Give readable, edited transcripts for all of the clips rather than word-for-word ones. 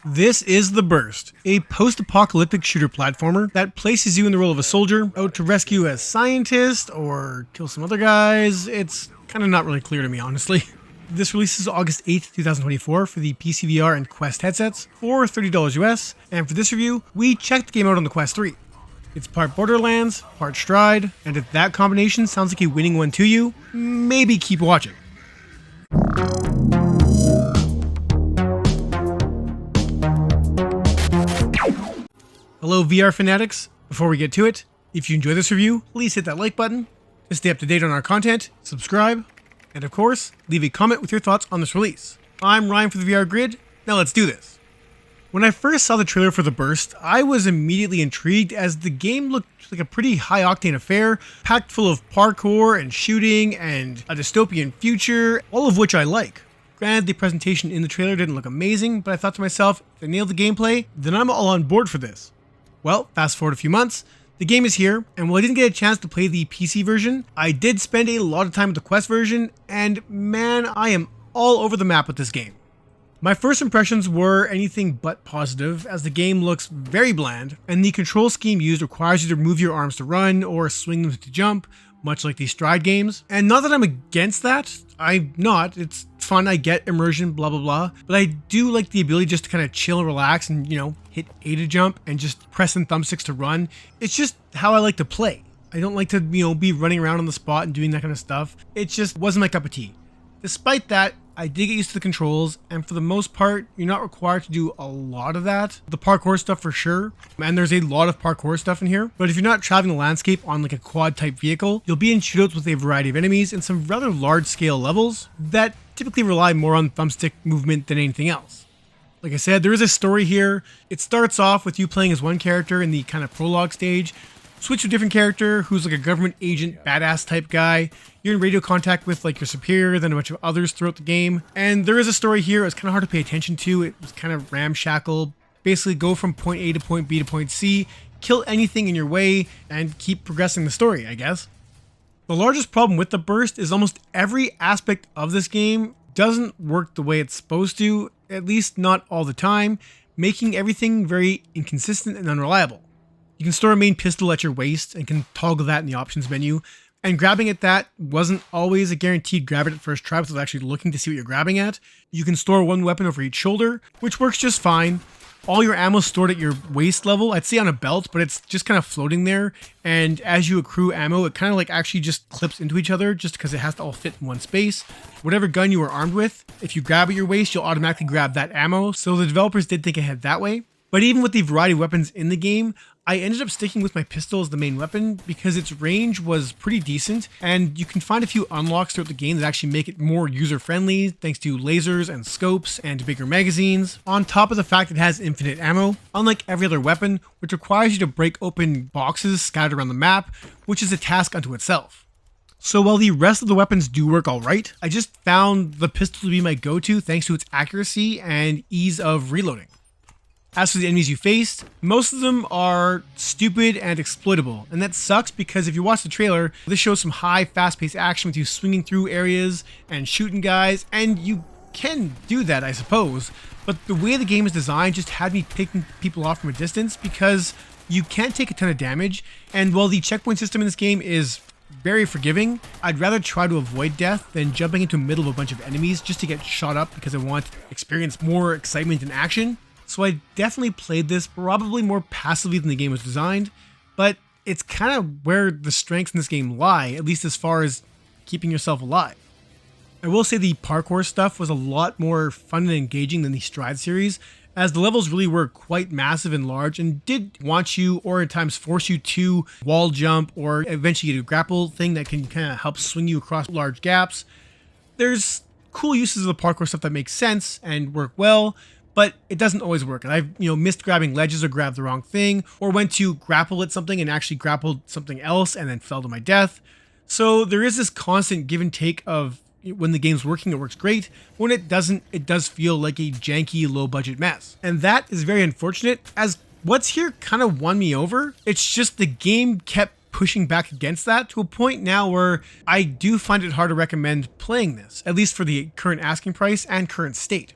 This is The Burst, a post-apocalyptic shooter platformer that places you in the role of a soldier out to rescue a scientist or kill some other guys. It's kind of not really clear to me, honestly. This releases August 8th, 2024 for the PC VR and Quest headsets for $30 US, and for this review, we checked the game out on the Quest 3. It's part Borderlands, part Stride, and if that combination sounds like a winning one to you, maybe keep watching. Hello VR fanatics. Before we get to it, if you enjoy this review, please hit that like button to stay up to date on our content, subscribe, and of course, leave a comment with your thoughts on this release. I'm Ryan for the VR Grid. Now let's do this. When I first saw the trailer for The Burst, I was immediately intrigued as the game looked like a pretty high-octane affair, packed full of parkour and shooting and a dystopian future, all of which I like. Granted, the presentation in the trailer didn't look amazing, but I thought to myself, if they nailed the gameplay, then I'm all on board for this. Well, fast forward a few months, the game is here, and while I didn't get a chance to play the PC version, I did spend a lot of time with the Quest version, and man, I am all over the map with this game. My first impressions were anything but positive, as the game looks very bland, and the control scheme used requires you to move your arms to run or swing them to jump, much like the Stride games. And not that I'm against that, I'm not, it's fun, I get immersion, blah blah blah, but I do like the ability just to kind of chill and relax and, hit A to jump and just press and thumbsticks to run. It's just how I like to play. I don't like to, be running around on the spot and doing that kind of stuff. It just wasn't my cup of tea. Despite that, I did get used to the controls, and for the most part, you're not required to do a lot of that. The parkour stuff for sure, and there's a lot of parkour stuff in here, but if you're not traveling the landscape on like a quad type vehicle, you'll be in shootouts with a variety of enemies and some rather large scale levels that typically rely more on thumbstick movement than anything else. Like I said, there is a story here. It starts off with you playing as one character in the kind of prologue stage, switch to a different character who's like a government agent, badass type guy. You're in radio contact with like your superior, then a bunch of others throughout the game. And there is a story here. It's kind of hard to pay attention to. It was kind of ramshackle. Basically go from point A to point B to point C, kill anything in your way, and keep progressing the story, I guess. The largest problem with The Burst is almost every aspect of this game doesn't work the way it's supposed to, at least not all the time, making everything very inconsistent and unreliable. You can store a main pistol at your waist and can toggle that in the options menu, and grabbing at that wasn't always a guaranteed grab it at first try without actually looking to see what you're grabbing at. You can store one weapon over each shoulder, which works just fine. All your ammo is stored at your waist level, I'd say on a belt, but it's just kind of floating there, and as you accrue ammo, it kind of like actually just clips into each other just because it has to all fit in one space. Whatever gun you are armed with, if you grab at your waist, you'll automatically grab that ammo, so the developers did think ahead that way. But even with the variety of weapons in the game, I ended up sticking with my pistol as the main weapon because its range was pretty decent, and you can find a few unlocks throughout the game that actually make it more user-friendly thanks to lasers and scopes and bigger magazines, on top of the fact it has infinite ammo, unlike every other weapon, which requires you to break open boxes scattered around the map, which is a task unto itself. So while the rest of the weapons do work alright, I just found the pistol to be my go-to thanks to its accuracy and ease of reloading. As for the enemies you faced, most of them are stupid and exploitable, and that sucks because if you watch the trailer, this shows some high, fast-paced action with you swinging through areas and shooting guys, and you can do that, I suppose, but the way the game is designed just had me picking people off from a distance because you can't take a ton of damage, and while the checkpoint system in this game is very forgiving, I'd rather try to avoid death than jumping into the middle of a bunch of enemies just to get shot up because I want to experience more excitement and action. So I definitely played this probably more passively than the game was designed, but it's kind of where the strengths in this game lie, at least as far as keeping yourself alive. I will say the parkour stuff was a lot more fun and engaging than the Stride series, as the levels really were quite massive and large and did want you, or at times force you to wall jump or eventually get a grapple thing that can kind of help swing you across large gaps. There's cool uses of the parkour stuff that make sense and work well, but it doesn't always work. And I've missed grabbing ledges or grabbed the wrong thing, or went to grapple at something and actually grappled something else and then fell to my death. So there is this constant give and take of when the game's working, it works great. When it doesn't, it does feel like a janky, low budget mess. And that is very unfortunate, as what's here kind of won me over. It's just the game kept pushing back against that to a point now where I do find it hard to recommend playing this, at least for the current asking price and current state.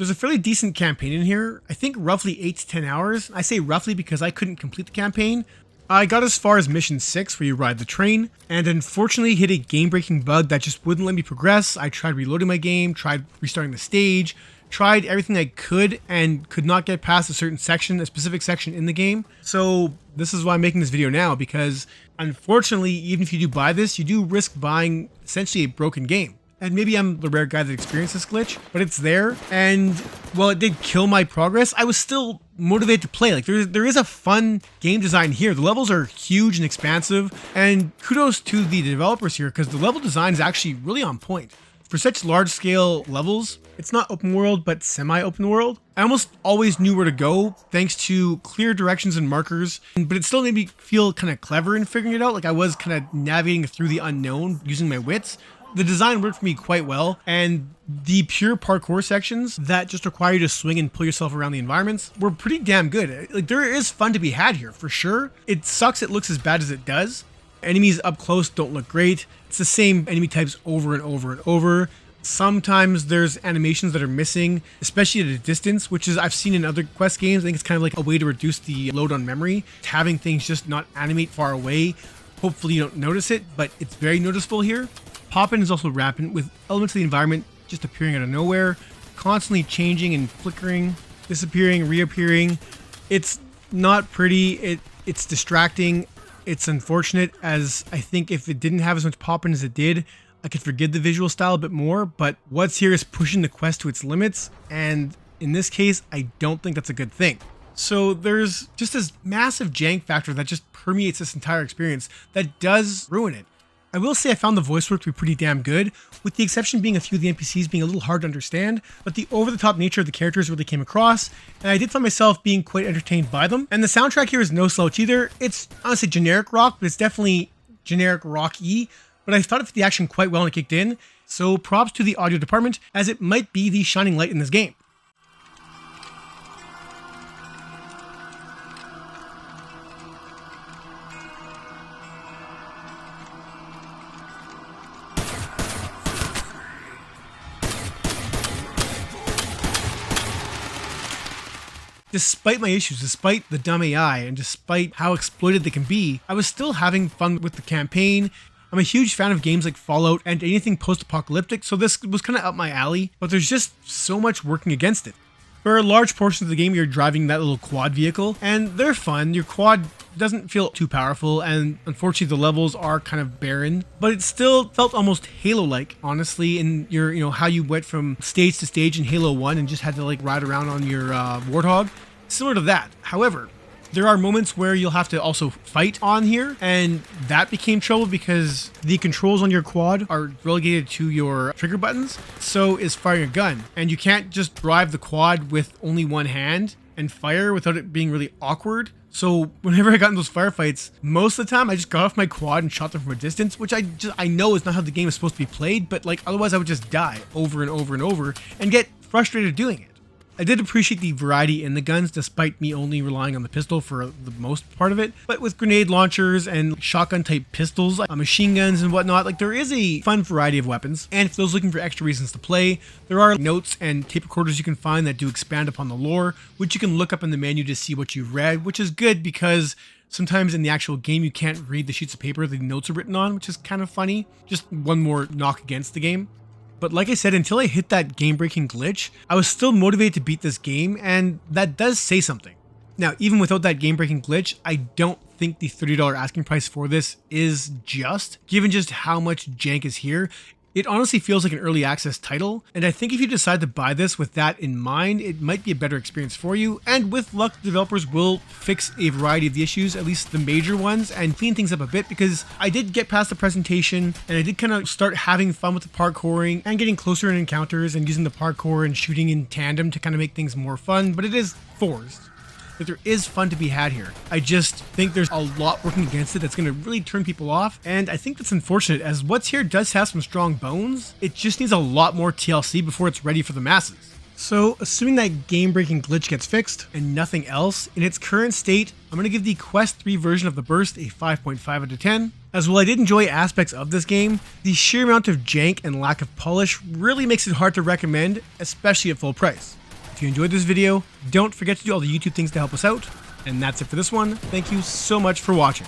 There's a fairly decent campaign in here. I think roughly 8 to 10 hours. I say roughly because I couldn't complete the campaign. I got as far as mission 6 where you ride the train, and unfortunately hit a game-breaking bug that just wouldn't let me progress. I tried reloading my game, tried restarting the stage, tried everything I could, and could not get past a certain section, a specific section in the game. So this is why I'm making this video now, because unfortunately, even if you do buy this, you do risk buying essentially a broken game. And maybe I'm the rare guy that experienced this glitch, but it's there. And while it did kill my progress, I was still motivated to play. Like there is a fun game design here. The levels are huge and expansive, and kudos to the developers here because the level design is actually really on point. For such large scale levels, it's not open world, but semi-open world. I almost always knew where to go thanks to clear directions and markers, but it still made me feel kind of clever in figuring it out. Like I was kind of navigating through the unknown using my wits. The design worked for me quite well, and the pure parkour sections that just require you to swing and pull yourself around the environments were pretty damn good. Like there is fun to be had here, for sure. It sucks it looks as bad as it does. Enemies up close don't look great. It's the same enemy types over and over and over. Sometimes there's animations that are missing, especially at a distance, which is I've seen in other Quest games. I think it's kind of like a way to reduce the load on memory. Having things just not animate far away. Hopefully you don't notice it, but it's very noticeable here. Pop-in is also rampant, with elements of the environment just appearing out of nowhere, constantly changing and flickering, disappearing, reappearing. It's not pretty, it's distracting, it's unfortunate, as I think if it didn't have as much pop-in as it did, I could forgive the visual style a bit more, but what's here is pushing the Quest to its limits, and in this case, I don't think that's a good thing. So there's just this massive jank factor that just permeates this entire experience that does ruin it. I will say I found the voice work to be pretty damn good, with the exception being a few of the NPCs being a little hard to understand, but the over-the-top nature of the characters really came across, and I did find myself being quite entertained by them. And the soundtrack here is no slouch either. It's honestly generic rock, but it's definitely generic rock-y, but I thought it fit the action quite well when it kicked in, so props to the audio department, as it might be the shining light in this game. Despite my issues, despite the dumb AI, and despite how exploited they can be, I was still having fun with the campaign. I'm a huge fan of games like Fallout and anything post-apocalyptic, so this was kind of up my alley, but there's just so much working against it. For a large portion of the game, you're driving that little quad vehicle, and they're fun. Your quad doesn't feel too powerful, and unfortunately the levels are kind of barren, but it still felt almost Halo-like, honestly, in your, how you went from stage to stage in Halo 1 and just had to like ride around on your Warthog. Similar to that. However, there are moments where you'll have to also fight on here, and that became trouble because the controls on your quad are relegated to your trigger buttons. So is firing a gun, and you can't just drive the quad with only one hand and fire without it being really awkward. So whenever I got in those firefights, most of the time I just got off my quad and shot them from a distance, which I know is not how the game is supposed to be played, but like otherwise I would just die over and over and over and get frustrated doing it. I did appreciate the variety in the guns, despite me only relying on the pistol for the most part of it. But with grenade launchers and shotgun type pistols, machine guns and whatnot, like there is a fun variety of weapons. And for those looking for extra reasons to play, there are notes and tape recorders you can find that do expand upon the lore, which you can look up in the menu to see what you've read, which is good because sometimes in the actual game you can't read the sheets of paper the notes are written on, which is kind of funny. Just one more knock against the game. But like I said, until I hit that game-breaking glitch, I was still motivated to beat this game, and that does say something. Now, even without that game-breaking glitch, I don't think the $30 asking price for this is just, given just how much jank is here. It honestly feels like an early access title, and I think if you decide to buy this with that in mind, it might be a better experience for you, and with luck, the developers will fix a variety of the issues, at least the major ones, and clean things up a bit, because I did get past the presentation, and I did kind of start having fun with the parkouring, and getting closer in encounters, and using the parkour and shooting in tandem to kind of make things more fun, but it is forced. Like there is fun to be had here. I just think there's a lot working against it that's going to really turn people off, and I think that's unfortunate, as what's here does have some strong bones. It just needs a lot more TLC before it's ready for the masses. So, assuming that game-breaking glitch gets fixed and nothing else, in its current state, I'm going to give the Quest 3 version of the Burst a 5.5 out of 10. As while I did enjoy aspects of this game, the sheer amount of jank and lack of polish really makes it hard to recommend, especially at full price. If you enjoyed this video, don't forget to do all the YouTube things to help us out. And that's it for this one. Thank you so much for watching.